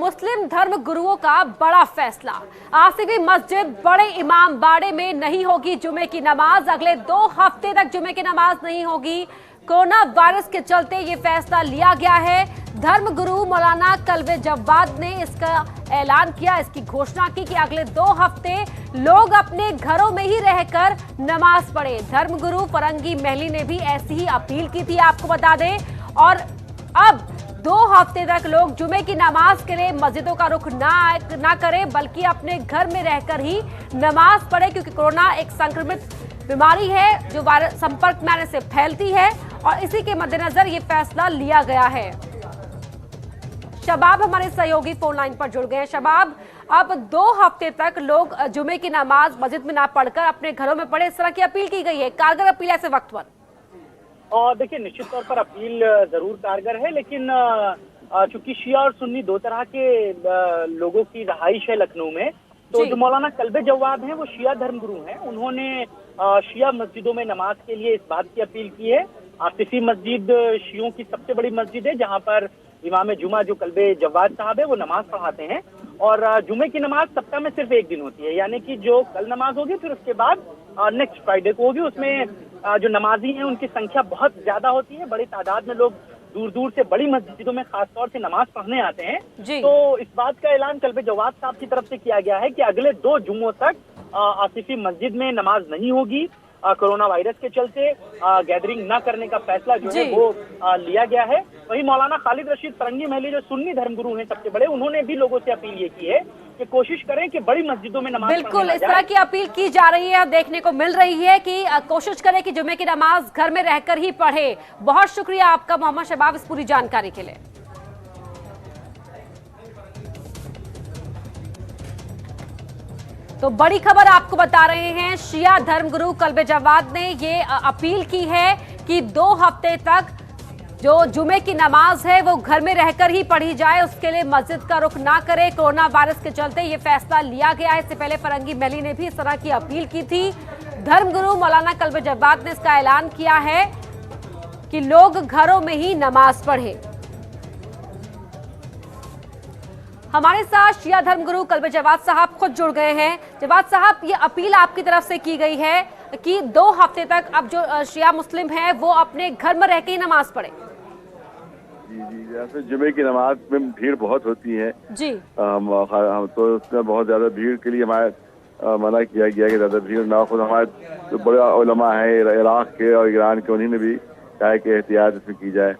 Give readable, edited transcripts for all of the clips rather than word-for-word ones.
मुस्लिम धर्म गुरुओं का बड़ा फैसला। आसिफी मस्जिद बड़े इमाम बाड़े में नहीं होगी जुमे की नमाज। अगले 2 हफ्ते तक जुमे की नमाज नहीं होगी। कोरोना वायरस के चलते ये फैसला लिया गया है। धर्म गुरु मौलाना कल्बे जव्वाद ने इसका ऐलान किया, इसकी घोषणा की कि अगले 2 हफ्ते लोग अपने घरों में ही रहकर नमाज पढ़े। धर्म गुरु फरंगी महली ने भी ऐसी ही अपील की थी, आपको बता दें। और अब 2 हफ्ते तक लोग जुमे की नमाज के लिए मस्जिदों का रुख ना करें, बल्कि अपने घर में रहकर ही नमाज पढ़े, क्योंकि कोरोना एक संक्रमित बीमारी है जो वायरस संपर्क में आने से फैलती है और इसी के मद्देनजर ये फैसला लिया गया है। शबाब हमारे सहयोगी फोन लाइन पर जुड़ गए हैं। शबाब, अब 2 हफ्ते तक लोग जुमे की नमाज मस्जिद में ना पढ़कर अपने घरों में पढ़े, इस तरह की अपील की गई है। कारगर अपील ऐसे वक्त पर? और देखिए, निश्चित तौर पर अपील जरूर कारगर है, लेकिन चूंकि शिया और सुन्नी 2 तरह के लोगों की रहाइश है लखनऊ में, तो जो मौलाना कल्बे जव्वाद हैं वो शिया धर्मगुरु हैं। उन्होंने शिया मस्जिदों में नमाज के लिए इस बात की अपील की है। आसिफी मस्जिद शियों की सबसे बड़ी मस्जिद है, जहां पर इमाम जुमा जो कल्बे जव्वाद साहब है वो नमाज पढ़ाते हैं। और जुमे की नमाज सप्ताह में सिर्फ 1 दिन होती है, यानी कि जो कल नमाज होगी फिर उसके बाद नेक्स्ट फ्राइडे को होगी। उसमें जो नमाजी हैं उनकी संख्या बहुत ज्यादा होती है, बड़ी तादाद में लोग दूर दूर से बड़ी मस्जिदों में खासतौर से नमाज पढ़ने आते हैं। तो इस बात का ऐलान कल्बे जव्वाद साहब की तरफ से किया गया है कि अगले 2 जुम्मों तक आसिफी मस्जिद में नमाज नहीं होगी। कोरोना वायरस के चलते गैदरिंग न करने का फैसला जो है वो लिया गया है। वहीं मौलाना खालिद रशीद फरंगी महली जो सुन्नी धर्मगुरु हैं सबसे बड़े, उन्होंने भी लोगों से अपील ये की है कि कोशिश करें कि बड़ी मस्जिदों में नमाज बिल्कुल इस तरह की अपील की जा रही है, देखने को मिल रही है कि कोशिश करें कि जुमे की नमाज घर में रहकर ही पढ़े। बहुत शुक्रिया आपका मोहम्मद शबाब इस पूरी जानकारी के लिए। तो बड़ी खबर आपको बता रहे हैं, शिया धर्मगुरु कल्बे जव्वाद ने ये अपील की है कि 2 हफ्ते तक जो जुमे की नमाज है वो घर में रहकर ही पढ़ी जाए, उसके लिए मस्जिद का रुख ना करे। कोरोना वायरस के चलते ये फैसला लिया गया है। इससे पहले फरंगी महली ने भी इस तरह की अपील की थी। धर्मगुरु मौलाना कल्बे जव्वाद ने इसका ऐलान किया है कि लोग घरों में ही नमाज पढ़े। हमारे साथ शिया धर्मगुरु कल्बे जव्वाद साहब खुद जुड़ गए हैं। जव्वाद साहब, ये अपील आपकी तरफ से की गई है कि 2 हफ्ते तक अब जो शिया मुस्लिम हैं वो अपने घर में रह के ही नमाज पढ़े। जी, जैसे जुमे की नमाज में भीड़ बहुत होती है जी, तो उसमें बहुत ज्यादा भीड़ के लिए हमारे मना किया गया कि ज्यादा भीड़ ना हो। हमारे जो बड़े उलमा है इराक के और ईरान के, उन्हीं ने भी कहा कि एहतियात इसमें की जाए।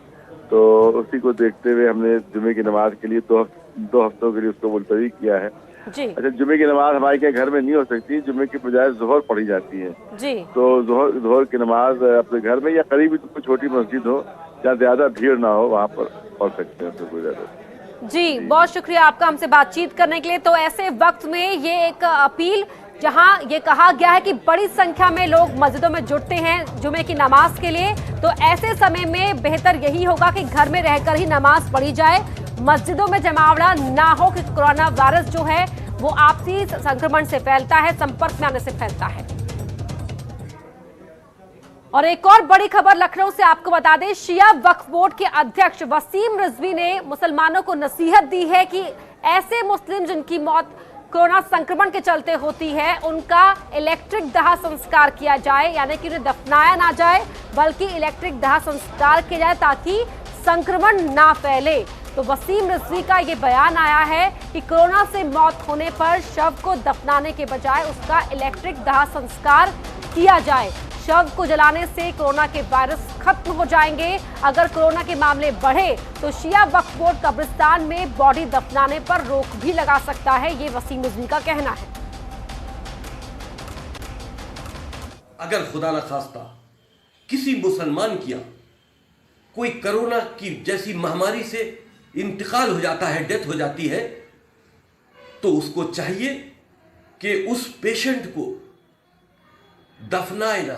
तो उसी को देखते हुए हमने जुमे की नमाज के लिए 2 हफ्तों के लिए उसको मुलतवी किया है। जी। अच्छा, जुमे की नमाज हमारे क्या घर में नहीं हो सकती, जुमे की बजाय जोहर पढ़ी जाती है। जी। तो जोहर की नमाज अपने घर में या करीबी कोई छोटी मस्जिद हो जहाँ ज्यादा भीड़ ना हो, वहाँ पर पढ़ सकते हैं। कोई ज्यादा जी, बहुत शुक्रिया आपका हमसे बातचीत करने के लिए। तो ऐसे वक्त में ये एक अपील जहां ये कहा गया है कि बड़ी संख्या में लोग मस्जिदों में जुटते हैं जुमे की नमाज के लिए, तो ऐसे समय में बेहतर यही होगा कि घर में रहकर ही नमाज पढ़ी जाए, मस्जिदों में जमावड़ा ना हो, कि कोरोना वायरस जो है वो आपसी संक्रमण से फैलता है, संपर्क में आने से फैलता है। और एक और बड़ी खबर लखनऊ से आपको बता दें, शिया वक्फ बोर्ड के अध्यक्ष वसीम रिजवी ने मुसलमानों को नसीहत दी है कि ऐसे मुस्लिम जिनकी मौत कोरोना संक्रमण के चलते होती है उनका इलेक्ट्रिक दाह संस्कार किया जाए, यानी कि उन्हें दफनाया ना जाए बल्कि इलेक्ट्रिक दाह संस्कार किया जाए ताकि संक्रमण ना फैले। तो वसीम रिजवी का ये बयान आया है कि कोरोना से मौत होने पर शव को दफनाने के बजाय उसका इलेक्ट्रिक दाह संस्कार किया जाए। शव को जलाने से कोरोना के वायरस खत्म हो जाएंगे। अगर कोरोना के मामले बढ़े तो शिया वक्फ बोर्ड कब्रिस्तान में बॉडी दफनाने पर रोक भी लगा सकता है, ये वसीम रिजवी का कहना है। अगर खुदा न खास्ता किसी मुसलमान किया कोई कोरोना की जैसी महामारी से इंतकाल हो जाता है, डेथ हो जाती है, तो उसको चाहिए कि उस पेशेंट को दफनाए ना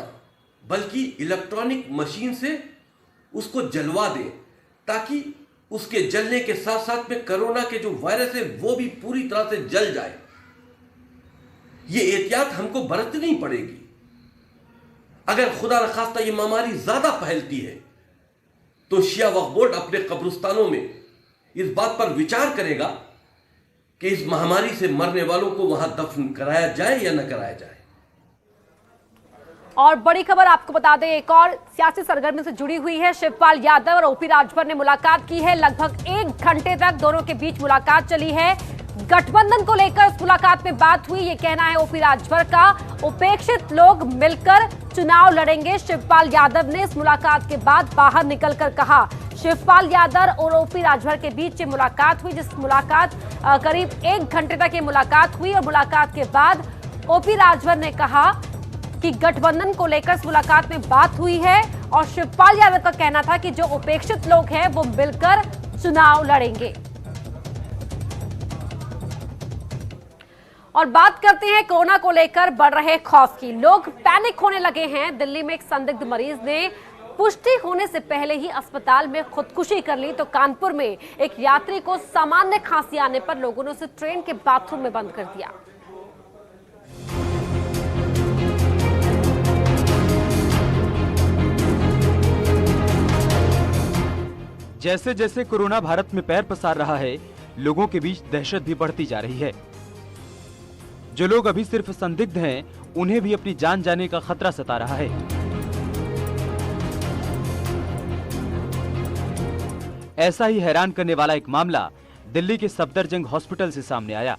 बल्कि इलेक्ट्रॉनिक मशीन से उसको जलवा दें, ताकि उसके जलने के साथ साथ में कोरोना के जो वायरस है वो भी पूरी तरह से जल जाए। ये एहतियात हमको बरतनी पड़ेगी। अगर खुदा न खास्ता ये महामारी ज्यादा फैलती है तो शिया वक्फ बोर्ड अपने कब्रिस्तानों में इस बात पर विचार करेगा कि इस महामारी से मरने वालों को वहां दफन कराया जाए या न कराया जाए। और बड़ी खबर आपको बता दें, एक और सियासी सरगर्मी से जुड़ी हुई है। शिवपाल यादव और ओपी राजभर ने मुलाकात की है। लगभग 1 घंटे तक दोनों के बीच मुलाकात चली है। गठबंधन को लेकर इस मुलाकात में बात हुई, ये कहना है ओपी राजभर का। उपेक्षित लोग मिलकर चुनाव लड़ेंगे, शिवपाल यादव ने इस मुलाकात के बाद बाहर निकलकर कहा। शिवपाल यादव और ओपी राजभर के बीच ये मुलाकात हुई, जिस मुलाकात करीब 1 घंटे तक ये मुलाकात हुई। और मुलाकात के बाद ओपी राजभर ने कहा कि गठबंधन को लेकर इस मुलाकात में बात हुई है और शिवपाल यादव का कहना था कि जो उपेक्षित लोग हैं वो मिलकर चुनाव लड़ेंगे। और बात करते हैं कोरोना को लेकर बढ़ रहे खौफ की। लोग पैनिक होने लगे हैं। दिल्ली में एक संदिग्ध मरीज ने पुष्टि होने से पहले ही अस्पताल में खुदकुशी कर ली, तो कानपुर में एक यात्री को सामान्य खांसी आने पर लोगों ने उसे ट्रेन के बाथरूम में बंद कर दिया। जैसे जैसे कोरोना भारत में पैर पसार रहा है, लोगों के बीच दहशत भी बढ़ती जा रही है। जो लोग अभी सिर्फ संदिग्ध हैं, उन्हें भी अपनी जान जाने का खतरा सता रहा है। ऐसा ही हैरान करने वाला एक मामला दिल्ली के सफदरजंग हॉस्पिटल से सामने आया।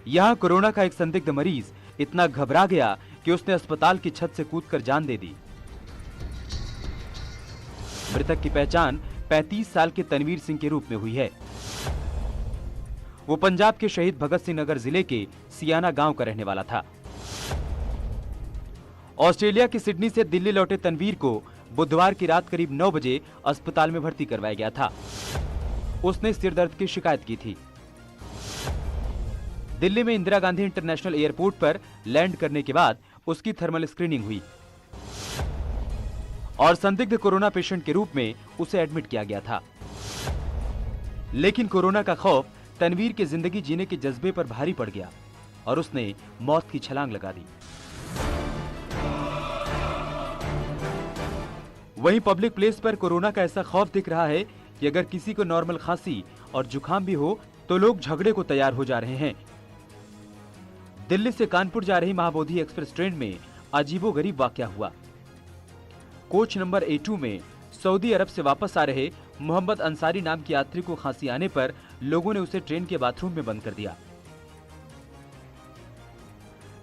यहां कोरोना का एक संदिग्ध मरीज इतना घबरा गया कि उसने अस्पताल की छत से कूदकर जान दे दी। मृतक की पहचान 35 साल के तनवीर सिंह के रूप में हुई है। वो पंजाब के शहीद भगत सिंह नगर जिले के सियाना गांव का रहने वाला था। ऑस्ट्रेलिया की सिडनी से दिल्ली लौटे तनवीर को बुधवार की रात करीब 9 बजे अस्पताल में भर्ती करवाया गया था। उसने सिर दर्द की शिकायत की थी। दिल्ली में इंदिरा गांधी इंटरनेशनल एयरपोर्ट पर लैंड करने के बाद उसकी थर्मल स्क्रीनिंग हुई और संदिग्ध कोरोना पेशेंट के रूप में उसे एडमिट किया गया था। लेकिन कोरोना का खौफ तनवीर के जिंदगी जीने के जज्बे पर भारी पड़ गया और उसने मौत की छलांग लगा दी। वहीं पब्लिक प्लेस पर कोरोना का ऐसा खौफ दिख रहा है कि अगर किसी को नॉर्मल खांसी और जुकाम भी हो तो लोग झगड़े को तैयार हो जा रहे हैं। दिल्ली से कानपुर जा रही महाबोधि एक्सप्रेस ट्रेन में अजीबोगरीब वाकया हुआ। कोच नंबर A2 में सऊदी अरब से वापस आ रहे मोहम्मद अंसारी नाम के यात्री को खांसी आने पर लोगों ने उसे ट्रेन के बाथरूम में बंद कर दिया।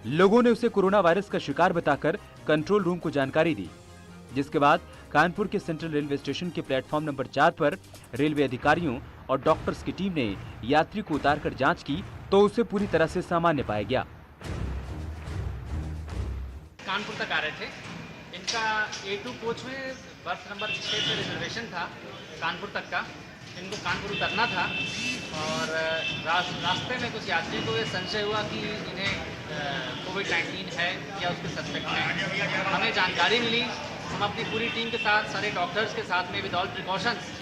लोगों ने उसे कोरोना वायरस का शिकार बताकर कंट्रोल रूम को जानकारी दी, जिसके बाद कानपुर के सेंट्रल रेलवे स्टेशन के प्लेटफॉर्म नंबर 4 पर रेलवे अधिकारियों और डॉक्टर्स की टीम ने यात्री को उतारकर जांच की तो उसे पूरी तरह से सामान्य पाया गया। कानपुर तक आ रहे थे। इनका A2 कोच में बर्थ नंबर 6 पे रिजर्वेशन था कानपुर तक का। इनको कानपुर उतरना था और रास्ते में कुछ यात्रियों को ये संशय हुआ कि इन्हें कोविड-19 है या उसके सस्पेक्ट हैं। हमें जानकारी मिली, हम अपनी पूरी टीम के साथ, सारे डॉक्टर्स के साथ में विद ऑल प्रिकॉशंस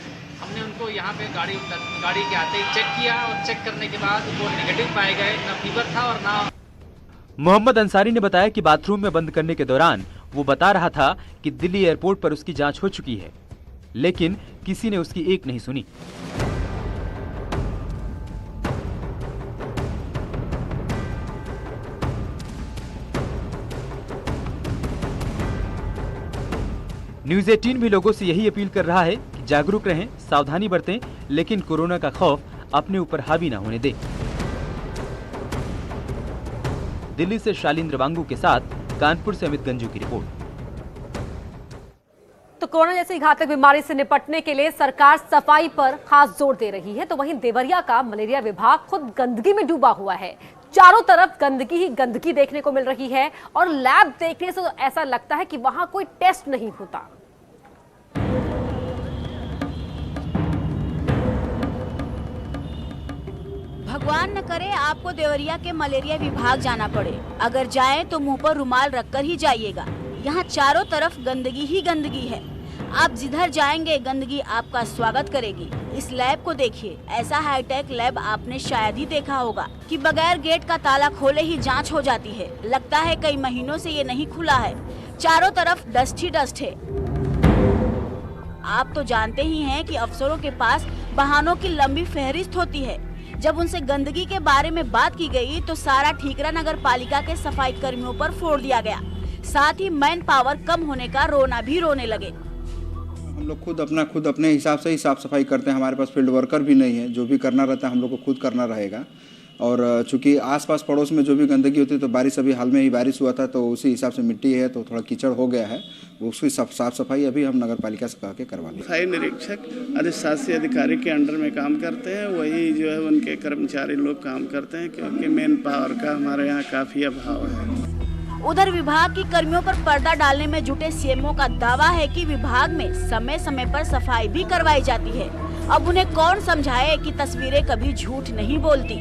हमने उनको यहाँ पे गाड़ी के आते ही चेक किया और चेक करने के बाद वो नेगेटिव पाए गए। ना फीवर था और ना। मोहम्मद अंसारी ने बताया कि बाथरूम में बंद करने के दौरान वो बता रहा था कि दिल्ली एयरपोर्ट पर उसकी जांच हो चुकी है, लेकिन किसी ने उसकी एक नहीं सुनी। न्यूज़ 18 भी लोगों से यही अपील कर रहा है कि जागरूक रहें, सावधानी बरतें, लेकिन कोरोना का खौफ अपने ऊपर हावी ना होने दें। दिल्ली से शालिंद्र वांगू के साथ कानपुर से अमित गंजू की रिपोर्ट। तो कोरोना जैसी घातक बीमारी से निपटने के लिए सरकार सफाई पर खास जोर दे रही है, तो वहीं देवरिया का मलेरिया विभाग खुद गंदगी में डूबा हुआ है। चारों तरफ गंदगी ही गंदगी देखने को मिल रही है और लैब देखने से तो ऐसा लगता है कि वहां कोई टेस्ट नहीं होता। भगवान न करे आपको देवरिया के मलेरिया विभाग जाना पड़े। अगर जाएं तो मुंह पर रुमाल रखकर ही जाइएगा। यहाँ चारों तरफ गंदगी ही गंदगी है। आप जिधर जाएंगे गंदगी आपका स्वागत करेगी। इस लैब को देखिए, ऐसा हाईटेक लैब आपने शायद ही देखा होगा कि बगैर गेट का ताला खोले ही जांच हो जाती है। लगता है कई महीनों से ये नहीं खुला है। चारों तरफ डस्ट ही डस्ट है। आप तो जानते ही हैं कि अफसरों के पास बहानों की लंबी फहरिस्त होती है। जब उनसे गंदगी के बारे में बात की गई तो सारा ठीकरा नगर पालिका के सफाई कर्मियों पर फोड़ दिया गया। साथ ही मैन पावर कम होने का रोना भी रोने लगे। हम लोग खुद अपने हिसाब से ही साफ सफाई करते हैं। हमारे पास फील्ड वर्कर भी नहीं है, जो भी करना रहता है हम लोग को खुद करना रहेगा। और चूंकि आसपास पड़ोस में जो भी गंदगी होती है, तो बारिश अभी हाल में ही बारिश हुआ था, तो उसी हिसाब से मिट्टी है तो थोड़ा कीचड़ हो गया है, उसकी साफ सफाई अभी हम नगर पालिका से कह के करवा लेंगे। सफाई निरीक्षक अधिशासी अधिकारी के अंडर में काम करते हैं, वही जो है उनके कर्मचारी लोग काम करते हैं, क्योंकि मैन पावर का हमारे यहाँ काफी अभाव है। उधर विभाग की कर्मियों पर पर्दा डालने में जुटे सीएमओ का दावा है कि विभाग में समय समय पर सफाई भी करवाई जाती है। अब उन्हें कौन समझाए कि तस्वीरें कभी झूठ नहीं बोलती।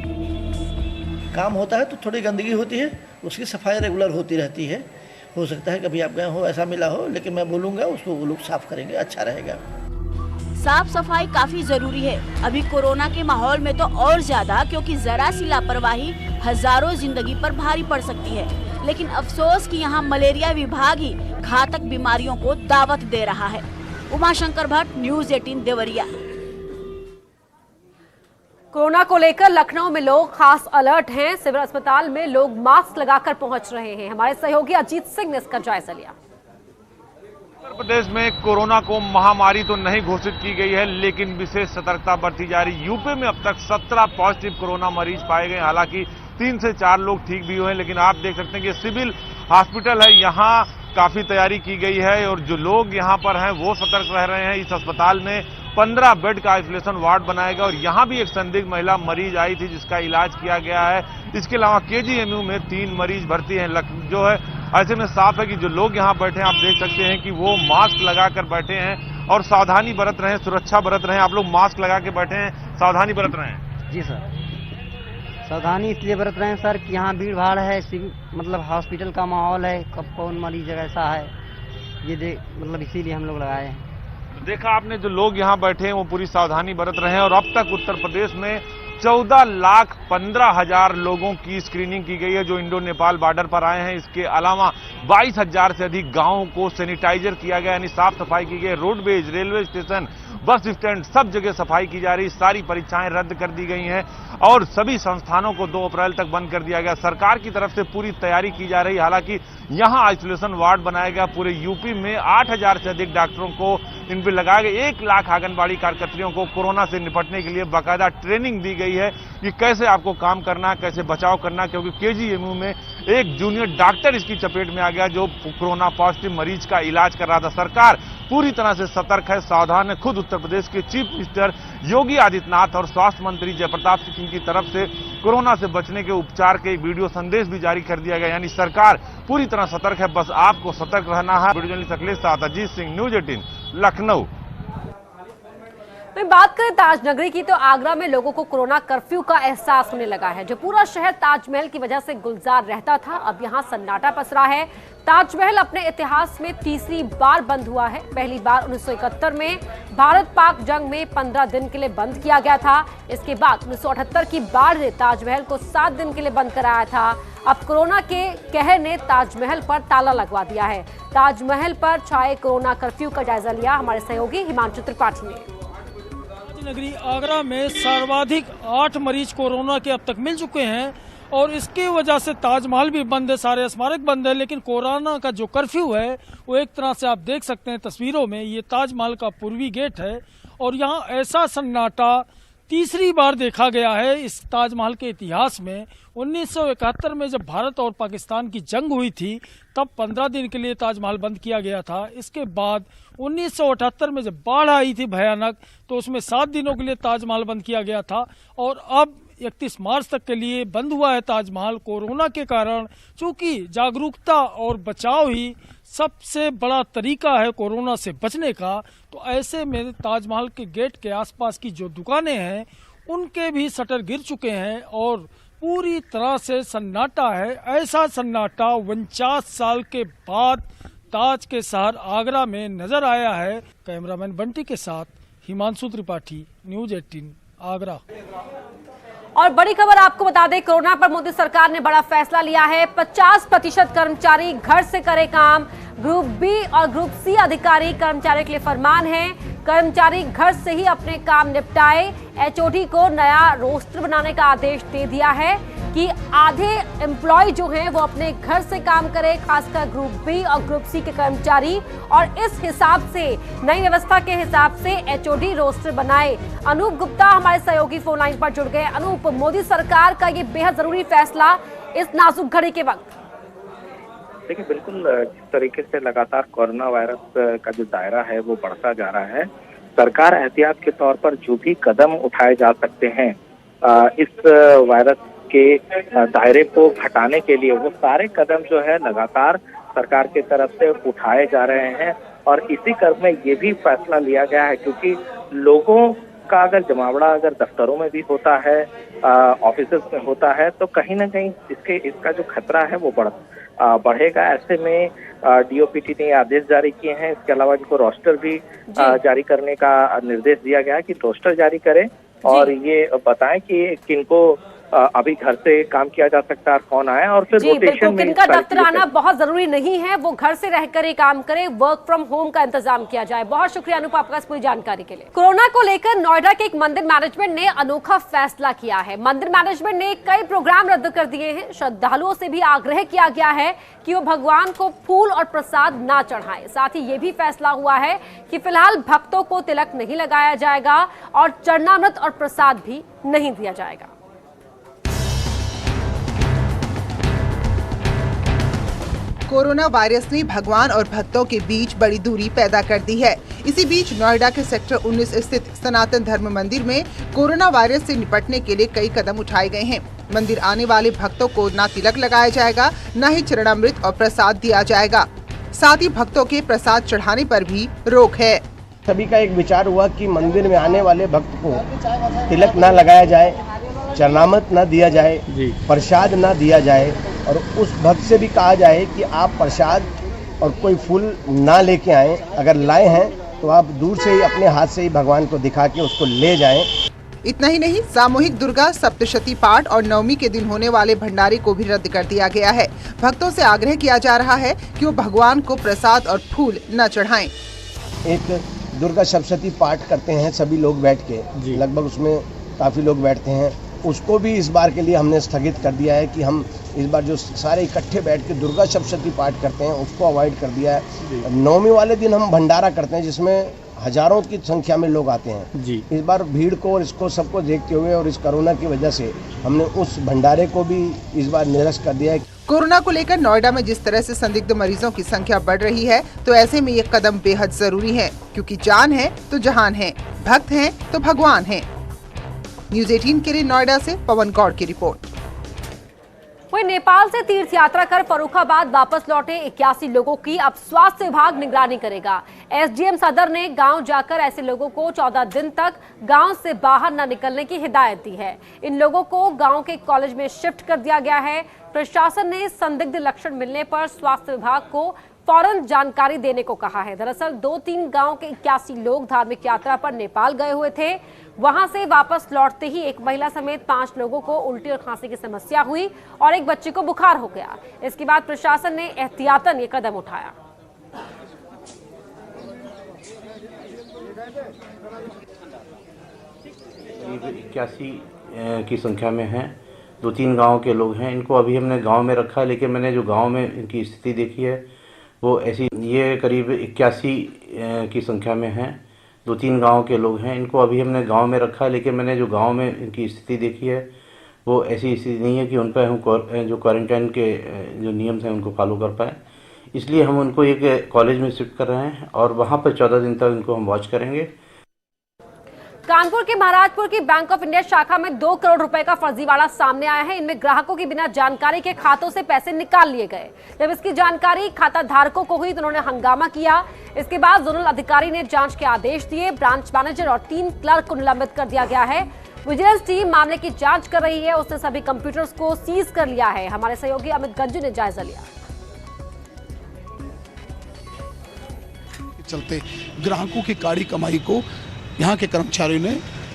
काम होता है तो थोड़ी गंदगी होती है, उसकी सफाई रेगुलर होती रहती है। हो सकता है कभी आप गए हो ऐसा मिला हो, लेकिन मैं बोलूँगा उसको वो लोग साफ करेंगे, अच्छा रहेगा। साफ सफाई काफी जरूरी है अभी कोरोना के माहौल में तो और ज्यादा, क्योंकि जरा सी लापरवाही हजारों जिंदगी पर भारी पड़ सकती है। लेकिन अफसोस कि यहाँ मलेरिया विभाग ही घातक बीमारियों को दावत दे रहा है। उमाशंकर भट्ट, न्यूज़ 18 देवरिया। कोरोना को लेकर लखनऊ में लोग खास अलर्ट हैं। सिविल अस्पताल में लोग मास्क लगाकर पहुंच रहे हैं। हमारे सहयोगी अजीत सिंह ने इसका जायजा लिया। उत्तर प्रदेश में कोरोना को महामारी तो नहीं घोषित की गई है, लेकिन विशेष सतर्कता बरती जा रही। यूपी में अब तक 17 पॉजिटिव कोरोना मरीज पाए गए। हालांकि 3 से 4 लोग ठीक भी हुए हैं, लेकिन आप देख सकते हैं कि सिविल हॉस्पिटल है, यहाँ काफी तैयारी की गई है और जो लोग यहाँ पर हैं वो सतर्क रह रहे हैं। इस अस्पताल में 15 बेड का आइसोलेशन वार्ड बनाया गया और यहाँ भी एक संदिग्ध महिला मरीज आई थी जिसका इलाज किया गया है। इसके अलावा केजीएमयू में 3 मरीज भर्ती हैं। जो है ऐसे में साफ है कि जो लोग यहाँ बैठे हैं, आप देख सकते हैं कि वो मास्क लगाकर बैठे हैं और सावधानी बरत रहे हैं, सुरक्षा बरत रहे हैं। आप लोग मास्क लगा के बैठे हैं, सावधानी बरत रहे हैं? जी सर, सावधानी इसलिए बरत रहे हैं सर कि यहाँ भीड़ भाड़ है, मतलब हॉस्पिटल का माहौल है, कब कौन मरीज ऐसा है, ये मतलब इसीलिए हम लोग लगाए हैं। देखा आपने, जो लोग यहाँ बैठे हैं वो पूरी सावधानी बरत रहे हैं और अब तक उत्तर प्रदेश में 14,15,000 लोगों की स्क्रीनिंग की गई है जो इंडो नेपाल बॉर्डर पर आए हैं। इसके अलावा 22,000 से अधिक गांवों को सैनिटाइजर किया गया, यानी साफ सफाई की गई। Roadways, railway station, bus stand, सब जगह सफाई की जा रही। सारी परीक्षाएं रद्द कर दी गई हैं और सभी संस्थानों को 2 अप्रैल तक बंद कर दिया गया। सरकार की तरफ से पूरी तैयारी की जा रही। हालांकि यहां आइसोलेशन वार्ड बनाया गया। पूरे यूपी में 8,000 से अधिक डॉक्टरों को इन पर लगाया गया। 1 लाख आंगनबाड़ी कार्यकर्तियों को कोरोना से निपटने के लिए बाकायदा ट्रेनिंग दी गई है कि कैसे आपको काम करना, कैसे बचाव करना, क्योंकि केजीएमयू में एक जूनियर डॉक्टर इसकी चपेट में आ गया जो कोरोना पॉजिटिव मरीज का इलाज कर रहा था। सरकार पूरी तरह से सतर्क है, सावधान है। खुद उत्तर प्रदेश के चीफ मिनिस्टर योगी आदित्यनाथ और स्वास्थ्य मंत्री जयप्रताप सिंह की तरफ से कोरोना से बचने के उपचार के एक वीडियो संदेश भी जारी कर दिया गया। यानी सरकार पूरी तरह सतर्क है, बस आपको सतर्क रहना है। वीडियो जर्नलिस्ट अखिलेश साथ अजीत सिंह, न्यूज़ 18 लखनऊ। मैं बात करें ताज नगरी की, तो आगरा में लोगों को कोरोना कर्फ्यू का एहसास होने लगा है। जो पूरा शहर ताजमहल की वजह से गुलजार रहता था, अब यहाँ सन्नाटा पसरा है। ताजमहल अपने इतिहास में तीसरी बार बंद हुआ है। पहली बार 1971 में भारत पाक जंग में 15 दिन के लिए बंद किया गया था। इसके बाद 1978 की बाढ़ ने ताजमहल को 7 दिन के लिए बंद कराया था। अब कोरोना के कहर ने ताजमहल पर ताला लगवा दिया है। ताजमहल पर छाए कोरोना कर्फ्यू का जायजा लिया हमारे सहयोगी हिमांशु त्रिपाठी ने। नगरी आगरा में सर्वाधिक 8 मरीज कोरोना के अब तक मिल चुके हैं और इसकी वजह से ताजमहल भी बंद है, सारे स्मारक बंद है। लेकिन कोरोना का जो कर्फ्यू है वो एक तरह से आप देख सकते हैं तस्वीरों में, ये ताजमहल का पूर्वी गेट है और यहाँ ऐसा सन्नाटा तीसरी बार देखा गया है इस ताजमहल के इतिहास में। 1971 में जब भारत और पाकिस्तान की जंग हुई थी तब 15 दिन के लिए ताजमहल बंद किया गया था। इसके बाद 1978 में जब बाढ़ आई थी भयानक, तो उसमें 7 दिनों के लिए ताजमहल बंद किया गया था और अब 31 मार्च तक के लिए बंद हुआ है ताजमहल कोरोना के कारण। चूंकि जागरूकता और बचाव ही सबसे बड़ा तरीका है कोरोना से बचने का, तो ऐसे में ताजमहल के गेट के आसपास की जो दुकानें हैं उनके भी शटर गिर चुके हैं और पूरी तरह से सन्नाटा है। ऐसा सन्नाटा 49 साल के बाद ताज के शहर आगरा में नजर आया है। कैमरामैन बंटी के साथ हिमांशु त्रिपाठी, न्यूज़ 18 आगरा। और बड़ी खबर आपको बता दें, कोरोना पर मोदी सरकार ने बड़ा फैसला लिया है। 50% कर्मचारी घर से करें काम। ग्रुप बी और ग्रुप सी अधिकारी कर्मचारियों के लिए फरमान है, कर्मचारी घर से ही अपने काम निपटाए। एचओडी को नया रोस्टर बनाने का आदेश दे दिया है कि आधे एम्प्लॉय जो हैं वो अपने घर से काम करें, खासकर ग्रुप बी और ग्रुप सी के कर्मचारी, और इस हिसाब से नई व्यवस्था के हिसाब से एचओडी रोस्टर बनाए। अनूप गुप्ता हमारे सहयोगी फोन लाइन पर जुड़ गए। अनूप, मोदी सरकार का ये बेहद जरूरी फैसला इस नाजुक घड़ी के वक्त। देखिए, बिल्कुल जिस तरीके से लगातार कोरोना वायरस का जो दायरा है वो बढ़ता जा रहा है, सरकार एहतियात के तौर पर जो भी कदम उठाए जा सकते हैं इस वायरस के दायरे को घटाने के लिए, वो सारे कदम जो है लगातार सरकार की तरफ से उठाए जा रहे हैं। और इसी क्रम में ये भी फैसला लिया गया है, क्योंकि लोगों का अगर जमावड़ा अगर दफ्तरों में भी होता है, ऑफिस में होता है, तो कहीं ना कहीं इसका जो खतरा है वो बढ़ेगा। ऐसे में डीओपीटी ने आदेश जारी किए हैं। इसके अलावा इनको रोस्टर भी जारी करने का निर्देश दिया गया है कि रोस्टर जारी करें और ये बताएं कि किनको अभी घर से काम किया जा सकता है, कौन आए, और फिर रोटेशन में किनका दफ्तर आना बहुत जरूरी नहीं है, वो घर से रहकर ही काम करें, वर्क फ्रॉम होम का इंतजाम किया जाए। बहुत शुक्रिया अनूप आपका इस पूरी जानकारी के लिए। कोरोना को लेकर नोएडा के एक मंदिर मैनेजमेंट ने अनोखा फैसला किया है। मंदिर मैनेजमेंट ने कई प्रोग्राम रद्द कर दिए हैं। श्रद्धालुओं से भी आग्रह किया गया है कि वो भगवान को फूल और प्रसाद ना चढ़ाएं। साथ ही ये भी फैसला हुआ है कि फिलहाल भक्तों को तिलक नहीं लगाया जाएगा और चरणामृत और प्रसाद भी नहीं दिया जाएगा। कोरोना वायरस ने भगवान और भक्तों के बीच बड़ी दूरी पैदा कर दी है। इसी बीच नोएडा के सेक्टर 19 स्थित सनातन धर्म मंदिर में कोरोना वायरस से निपटने के लिए कई कदम उठाए गए हैं। मंदिर आने वाले भक्तों को न तिलक लगाया जाएगा, न ही चरणामृत और प्रसाद दिया जाएगा। साथ ही भक्तों के प्रसाद चढ़ाने पर भी रोक है। सभी का एक विचार हुआ कि मंदिर में आने वाले भक्त को तिलक न लगाया जाए, चरणामृत न दिया जाए, प्रसाद न दिया जाए, और उस भक्त से भी कहा जाए कि आप प्रसाद और कोई फूल ना लेके आएं। अगर लाए हैं तो आप दूर से ही अपने हाथ से ही भगवान को दिखा के उसको ले जाएं। इतना ही नहीं, सामूहिक दुर्गा सप्तशती पाठ और नवमी के दिन होने वाले भंडारे को भी रद्द कर दिया गया है। भक्तों से आग्रह किया जा रहा है कि वो भगवान को प्रसाद और फूल न चढ़ाएं। एक दुर्गा सप्तशती पाठ करते हैं सभी लोग बैठ के, लगभग उसमें काफी लोग बैठते हैं, उसको भी इस बार के लिए हमने स्थगित कर दिया है कि हम इस बार जो सारे इकट्ठे बैठ के दुर्गा सप्तशती पाठ करते हैं उसको अवॉइड कर दिया है। नवमी वाले दिन हम भंडारा करते हैं जिसमें हजारों की संख्या में लोग आते हैं। इस बार भीड़ को और इसको सबको देखते हुए और इस कोरोना की वजह से हमने उस भंडारे को भी इस बार निरस्त कर दिया है। कोरोना को लेकर नोएडा में जिस तरह से संदिग्ध मरीजों की संख्या बढ़ रही है, तो ऐसे में ये कदम बेहद जरूरी है, क्योंकि जान है तो जहान है, भक्त हैं तो भगवान है। न्यूज़ 18 के लिए नोएडा से पवन गौड़ की रिपोर्ट। वहीं नेपाल से तीर्थ यात्रा कर फर्रुखाबाद वापस लौटे 81 लोगों की अब स्वास्थ्य विभाग निगरानी करेगा। एसडीएम सदर ने गांव जाकर ऐसे लोगों को 14 दिन तक गांव से बाहर न निकलने की हिदायत दी है। इन लोगों को गांव के कॉलेज में शिफ्ट कर दिया गया है। प्रशासन ने संदिग्ध लक्षण मिलने पर स्वास्थ्य विभाग को फौरन जानकारी देने को कहा है। दरअसल 2-3 गांव के 81 लोग धार्मिक यात्रा पर नेपाल गए हुए थे। वहां से वापस लौटते ही एक महिला समेत 5 लोगों को उल्टी और खांसी की समस्या हुई और एक बच्चे को बुखार हो गया। इसके बाद प्रशासन ने एहतियातन ये कदम उठाया। करीब 81 की संख्या में हैं। 2-3 गांव के लोग हैं। इनको अभी हमने गांव में रखा है, लेकिन मैंने जो गांव में इनकी स्थिति देखी है वो ऐसी, ये करीब 81 की संख्या में हैं। 2-3 गांव के लोग हैं। इनको अभी हमने गांव में रखा है, लेकिन मैंने जो गांव में इनकी स्थिति देखी है वो ऐसी स्थिति नहीं है कि उन पर हम जो क्वारंटाइन के जो नियम हैं उनको फॉलो कर पाए। इसलिए हम उनको एक कॉलेज में शिफ्ट कर रहे हैं और वहाँ पर 14 दिन तक इनको हम वॉच करेंगे। कानपुर के महाराजपुर की बैंक ऑफ इंडिया शाखा में 2 करोड़ रुपए का फर्जीवाड़ा सामने आया है। इनमें ग्राहकों की बिना जानकारी के खातों से पैसे निकाल लिए गए। जब इसकी जानकारी खाता धारकों को हुई तो उन्होंने हंगामा किया। इसके बाद जोनल अधिकारी ने जांच के आदेश दिए। ब्रांच मैनेजर और 3 क्लर्क को निलंबित कर दिया गया है। विजिलेंस टीम मामले की जांच कर रही है। उसने सभी कंप्यूटर्स को सीज कर लिया है। हमारे सहयोगी अमित गंजू ने जायजा लिया। चलते ग्राहकों की काड़ी कमाई को यहाँ के कर्मचारियों ने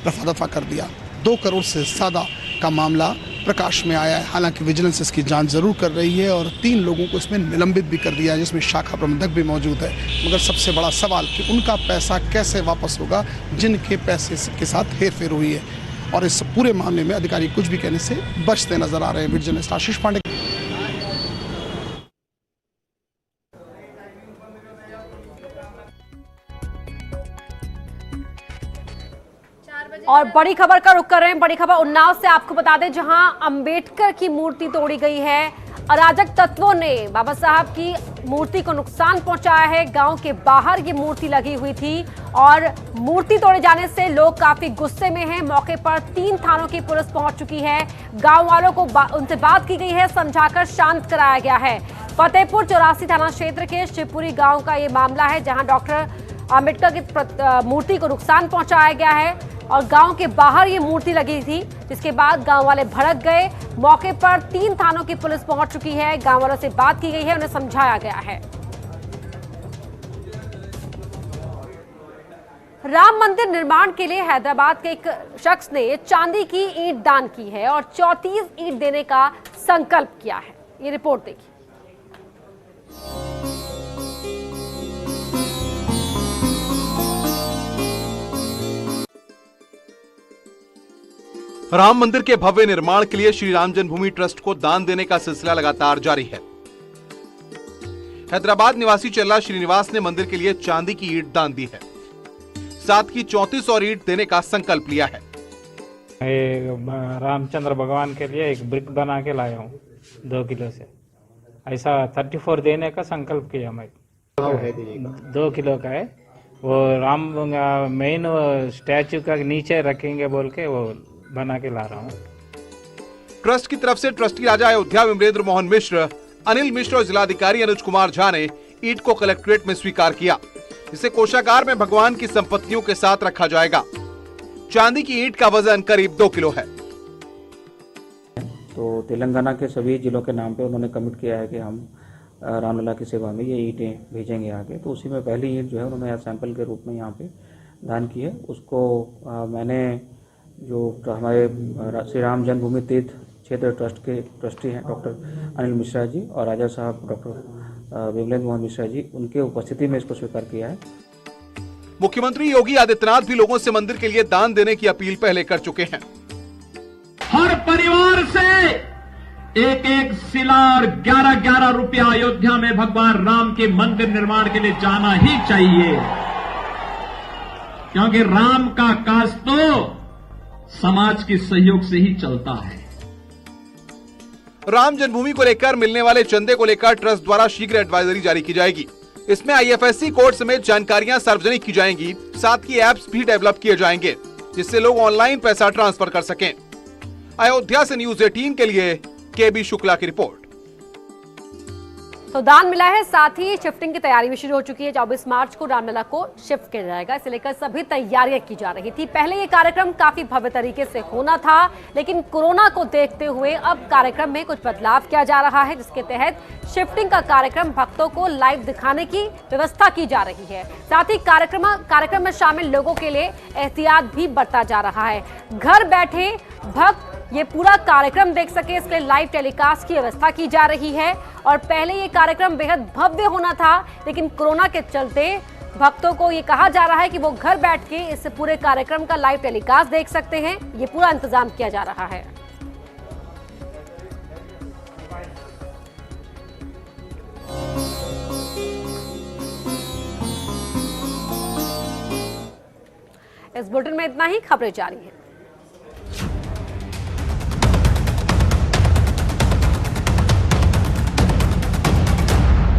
रफा दफा कर दिया। 2 करोड़ से ज्यादा का मामला प्रकाश में आया है। हालांकि विजिलेंस इसकी जांच जरूर कर रही है और 3 लोगों को इसमें निलंबित भी कर दिया है, जिसमें शाखा प्रबंधक भी मौजूद है। मगर सबसे बड़ा सवाल कि उनका पैसा कैसे वापस होगा जिनके पैसे के साथ हेरफेर हुई है, और इस पूरे मामले में अधिकारी कुछ भी कहने से बचते नजर आ रहे हैं। वीडियो जर्नलिस्ट आशीष पांडे। और बड़ी खबर का रुख कर रहे हैं। बड़ी खबर उन्नाव से आपको बता दें, जहां अंबेडकर की मूर्ति तोड़ी गई है। अराजक तत्वों ने बाबा साहब की मूर्ति को नुकसान पहुंचाया है। गांव के बाहर ये मूर्ति लगी हुई थी और मूर्ति तोड़े जाने से लोग काफी गुस्से में हैं। मौके पर 3 थानों की पुलिस पहुंच चुकी है। गांव वालों को उनसे बात की गई है, समझाकर शांत कराया गया है। फतेहपुर 84 थाना क्षेत्र के शिवपुरी गाँव का ये मामला है, जहाँ डॉक्टर अंबेडकर की मूर्ति को नुकसान पहुंचाया गया है और गांव के बाहर ये मूर्ति लगी थी, जिसके बाद गांव वाले भड़क गए। मौके पर 3 थानों की पुलिस पहुंच चुकी है। गांव वालों से बात की गई है, उन्हें समझाया गया है। राम मंदिर निर्माण के लिए हैदराबाद के एक शख्स ने चांदी की ईंट दान की है और 34 ईंट देने का संकल्प किया है। ये रिपोर्ट देखिए। राम मंदिर के भव्य निर्माण के लिए श्री राम जन्मभूमि ट्रस्ट को दान देने का सिलसिला लगातार जारी है। हैदराबाद निवासी चल्ला श्रीनिवास ने मंदिर के लिए चांदी की ईंट दान दी है, साथ ही 34 और ईंट देने का संकल्प लिया है। रामचंद्र भगवान के लिए एक ब्रिक बना के लाया हूँ 2 किलो से, ऐसा 34 देने का संकल्प किया मैं। 2 किलो का है वो। राम मेन स्टैचू का नीचे रखेंगे बोल के वो बना के ला रहा हूँ। ट्रस्ट की तरफ से ट्रस्टी राजा अयोध्या विमलेंद्र मोहन मिश्र, अनिल मिश्र और जिलाधिकारी अनुज कुमार झा ने ईंट को कलेक्ट्रेट में स्वीकार किया। इसे कोषागार में भगवान की संपत्तियों के साथ रखा जाएगा। चांदी की ईंट का वजन करीब 2 किलो है। तो तेलंगाना के सभी जिलों के नाम पे उन्होंने कमिट किया है कि हम रामलला की सेवा में ये ईंटें भेजेंगे आगे। तो उसी में पहली ईंट जो है उन्होंने सैंपल के रूप में यहाँ पे दान की है। उसको मैंने जो हमारे श्री राम जन्मभूमि तीर्थ क्षेत्र ट्रस्ट के ट्रस्टी हैं डॉक्टर अनिल मिश्रा जी और राजा साहब डॉक्टर विमलेंद्र मोहन मिश्रा जी, उनके उपस्थिति में इसको स्वीकार किया है। मुख्यमंत्री योगी आदित्यनाथ भी लोगों से मंदिर के लिए दान देने की अपील पहले कर चुके हैं। हर परिवार से 1-1 शिला और 11-11 रुपया अयोध्या में भगवान राम के मंदिर निर्माण के लिए जाना ही चाहिए, क्योंकि राम का काज तो समाज के सहयोग से ही चलता है। राम जन्मभूमि को लेकर मिलने वाले चंदे को लेकर ट्रस्ट द्वारा शीघ्र एडवाइजरी जारी की जाएगी। इसमें IFSC कोड समेत जानकारियां सार्वजनिक की जाएंगी। साथ ही ऐप्स भी डेवलप किए जाएंगे, जिससे लोग ऑनलाइन पैसा ट्रांसफर कर सकें। अयोध्या से न्यूज़ 18 के लिए KB शुक्ला की रिपोर्ट। तो दान मिला है, साथ ही शिफ्टिंग की तैयारी भी शुरू हो चुकी है। 24 मार्च को रामलला को शिफ्ट किया जाएगा, इसे लेकर सभी तैयारियां की जा रही थी। पहले ये कार्यक्रम काफी भव्य तरीके से होना था, लेकिन कोरोना को देखते हुए अब कार्यक्रम में कुछ बदलाव किया जा रहा है, जिसके तहत शिफ्टिंग का कार्यक्रम भक्तों को लाइव दिखाने की व्यवस्था की जा रही है। साथ ही कार्यक्रम में शामिल लोगों के लिए एहतियात भी बरता जा रहा है। घर बैठे भक्त ये पूरा कार्यक्रम देख सके, इसके लाइव टेलीकास्ट की व्यवस्था की जा रही है। और पहले ये कार्यक्रम बेहद भव्य होना था, लेकिन कोरोना के चलते भक्तों को ये कहा जा रहा है कि वो घर बैठ के इस पूरे कार्यक्रम का लाइव टेलीकास्ट देख सकते हैं। ये पूरा इंतजाम किया जा रहा है। इस बुलेटिन में इतना ही। खबरें जारी हैं।